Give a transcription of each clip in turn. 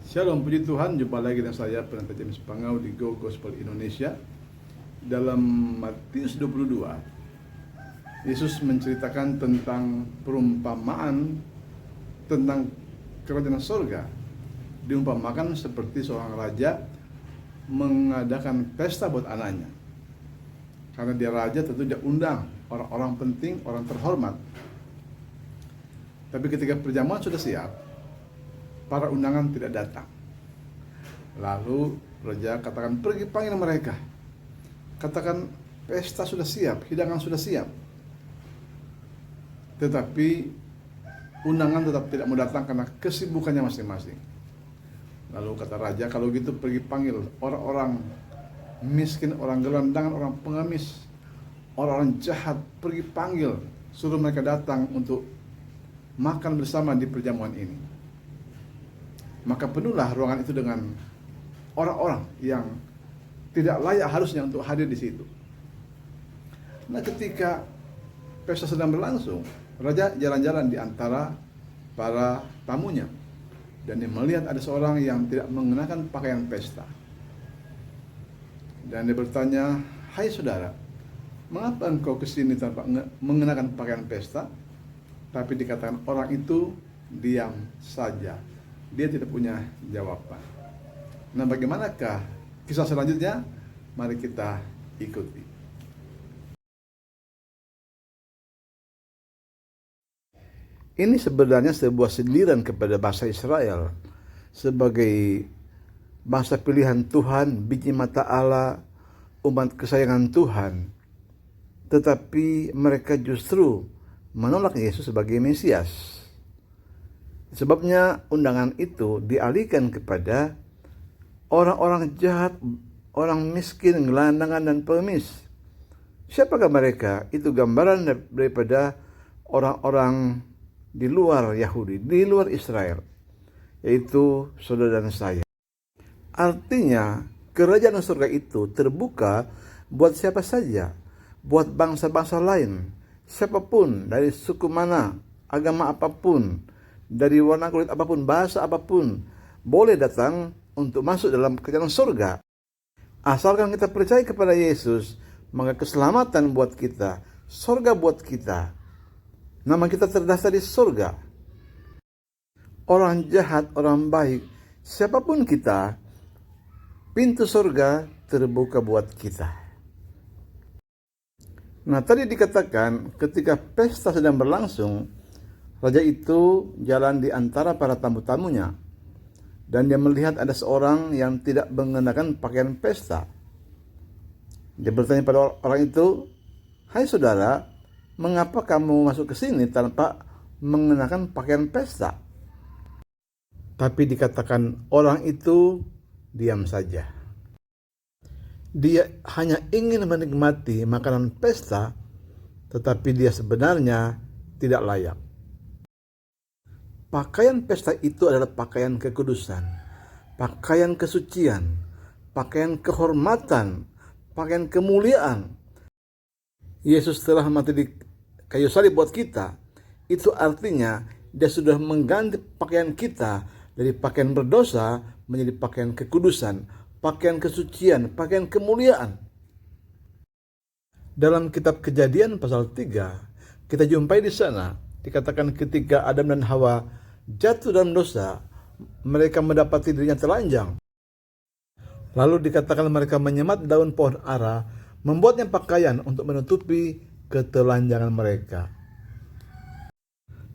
Shalom, puji Tuhan, jumpa lagi dengan saya Pendeta James Pangau di Go Gospel Indonesia. Dalam Matius 22, Yesus menceritakan tentang perumpamaan tentang kerajaan surga. Diumpamakan seperti seorang raja mengadakan pesta buat anaknya. Karena dia raja, tentu dia undang orang-orang penting, orang terhormat. Tapi ketika perjamuan sudah siap, para undangan tidak datang. Lalu raja katakan, pergi panggil mereka. Katakan, pesta sudah siap, hidangan sudah siap. Tetapi undangan tetap tidak mau datang karena kesibukannya masing-masing. Lalu kata raja, kalau gitu pergi panggil orang-orang miskin, orang gelandangan, orang pengemis, orang-orang jahat, pergi panggil, suruh mereka datang untuk makan bersama di perjamuan ini. Maka penuhlah ruangan itu dengan orang-orang yang tidak layak harusnya untuk hadir di situ. Nah, ketika pesta sedang berlangsung, raja jalan-jalan di antara para tamunya dan dia melihat ada seorang yang tidak mengenakan pakaian pesta. Dan dia bertanya, "Hai saudara, mengapa engkau kesini tanpa mengenakan pakaian pesta?" Tapi dikatakan orang itu diam saja. Dia tidak punya jawaban. Nah, bagaimanakah kisah selanjutnya? Mari kita ikuti. Ini sebenarnya sebuah sindiran kepada bangsa Israel sebagai bangsa pilihan Tuhan, biji mata Allah, umat kesayangan Tuhan. Tetapi mereka justru menolak Yesus sebagai Mesias. Sebabnya undangan itu dialihkan kepada orang-orang jahat, orang miskin, gelandangan, dan pengemis. Siapakah mereka? Itu gambaran daripada orang-orang di luar Yahudi, di luar Israel, yaitu saudara dan saya. Artinya, kerajaan surga itu terbuka buat siapa saja, buat bangsa-bangsa lain, siapapun, dari suku mana, agama apapun, dari warna kulit apapun, bahasa apapun, boleh datang untuk masuk dalam kerajaan surga. Asalkan kita percaya kepada Yesus, maka keselamatan buat kita, surga buat kita. Nama kita terdaftar di surga. Orang jahat, orang baik, siapapun kita, pintu surga terbuka buat kita. Nah, tadi dikatakan ketika pesta sedang berlangsung, raja itu jalan di antara para tamu-tamunya dan dia melihat ada seorang yang tidak mengenakan pakaian pesta. Dia bertanya pada orang itu, "Hai saudara, mengapa kamu masuk ke sini tanpa mengenakan pakaian pesta?" Tapi dikatakan orang itu diam saja. Dia hanya ingin menikmati makanan pesta, tetapi dia sebenarnya tidak layak. Pakaian pesta itu adalah pakaian kekudusan, pakaian kesucian, pakaian kehormatan, pakaian kemuliaan. Yesus telah mati di kayu salib buat kita. Itu artinya dia sudah mengganti pakaian kita dari pakaian berdosa menjadi pakaian kekudusan, pakaian kesucian, pakaian kemuliaan. Dalam kitab Kejadian pasal 3, kita jumpai di sana dikatakan ketika Adam dan Hawa jatuh dalam dosa, mereka mendapati dirinya telanjang. Lalu dikatakan mereka menyemat daun pohon ara, membuatnya pakaian untuk menutupi ketelanjangan mereka.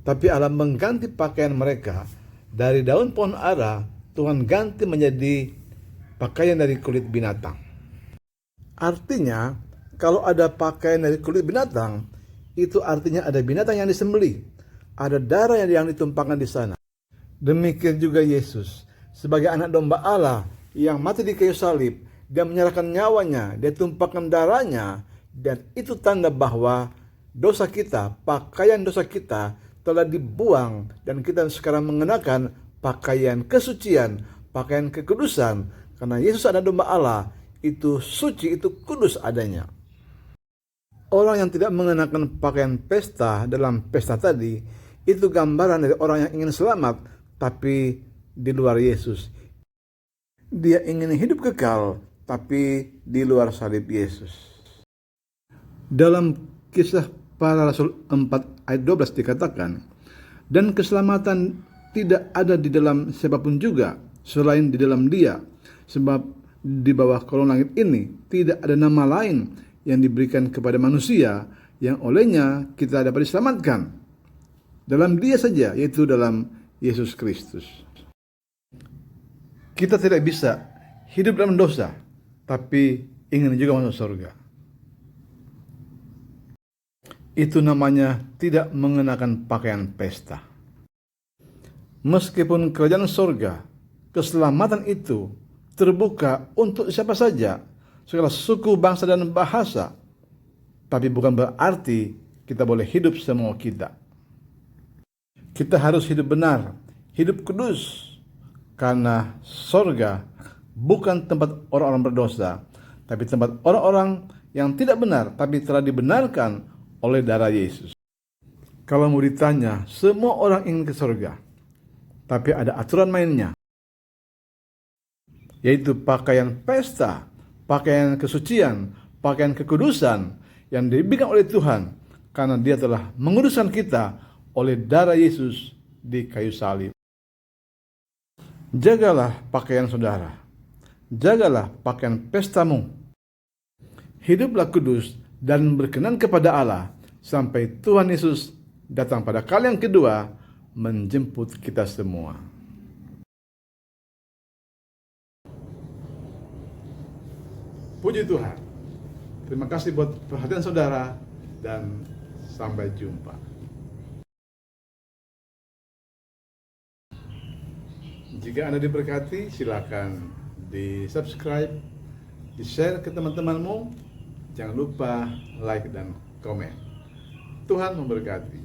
Tapi Allah mengganti pakaian mereka dari daun pohon ara, Tuhan ganti menjadi pakaian dari kulit binatang. Artinya, kalau ada pakaian dari kulit binatang, itu artinya ada binatang yang disembelih, ada darah yang ditumpahkan di sana. Demikian juga Yesus sebagai anak domba Allah yang mati di kayu salib, dia menyerahkan nyawanya, dia tumpahkan darahnya, dan itu tanda bahwa dosa kita, pakaian dosa kita telah dibuang dan kita sekarang mengenakan pakaian kesucian, pakaian kekudusan, karena Yesus anak domba Allah itu suci, itu kudus adanya. Orang yang tidak mengenakan pakaian pesta dalam pesta tadi, itu gambaran dari orang yang ingin selamat, tapi di luar Yesus. Dia ingin hidup kekal, tapi di luar salib Yesus. Dalam Kisah Para Rasul 4 ayat 12 dikatakan, dan keselamatan tidak ada di dalam siapapun juga selain di dalam Dia, sebab di bawah kolong langit ini tidak ada nama lain yang diberikan kepada manusia yang olehnya kita dapat diselamatkan. Dalam Dia saja, yaitu dalam Yesus Kristus. Kita tidak bisa hidup dalam dosa, tapi ingin juga masuk surga. Itu namanya tidak mengenakan pakaian pesta. Meskipun kerajaan surga, keselamatan itu terbuka untuk siapa saja, segala suku, bangsa, dan bahasa. Tapi bukan berarti kita boleh hidup semau kita. Kita harus hidup benar, hidup kudus. Karena surga bukan tempat orang-orang berdosa, tapi tempat orang-orang yang tidak benar, tapi telah dibenarkan oleh darah Yesus. Kalau mau ditanya, semua orang ingin ke surga, tapi ada aturan mainnya, yaitu pakaian pesta, pakaian kesucian, pakaian kekudusan yang diberikan oleh Tuhan, karena Dia telah menguduskan kita oleh darah Yesus di kayu salib. Jagalah pakaian saudara, jagalah pakaian pestamu. Hiduplah kudus dan berkenan kepada Allah sampai Tuhan Yesus datang pada kali yang kedua menjemput kita semua. Puji Tuhan. Terima kasih buat perhatian saudara dan sampai jumpa. Jika Anda diberkati, silakan di-subscribe, di-share ke teman-temanmu. Jangan lupa like dan komen. Tuhan memberkati.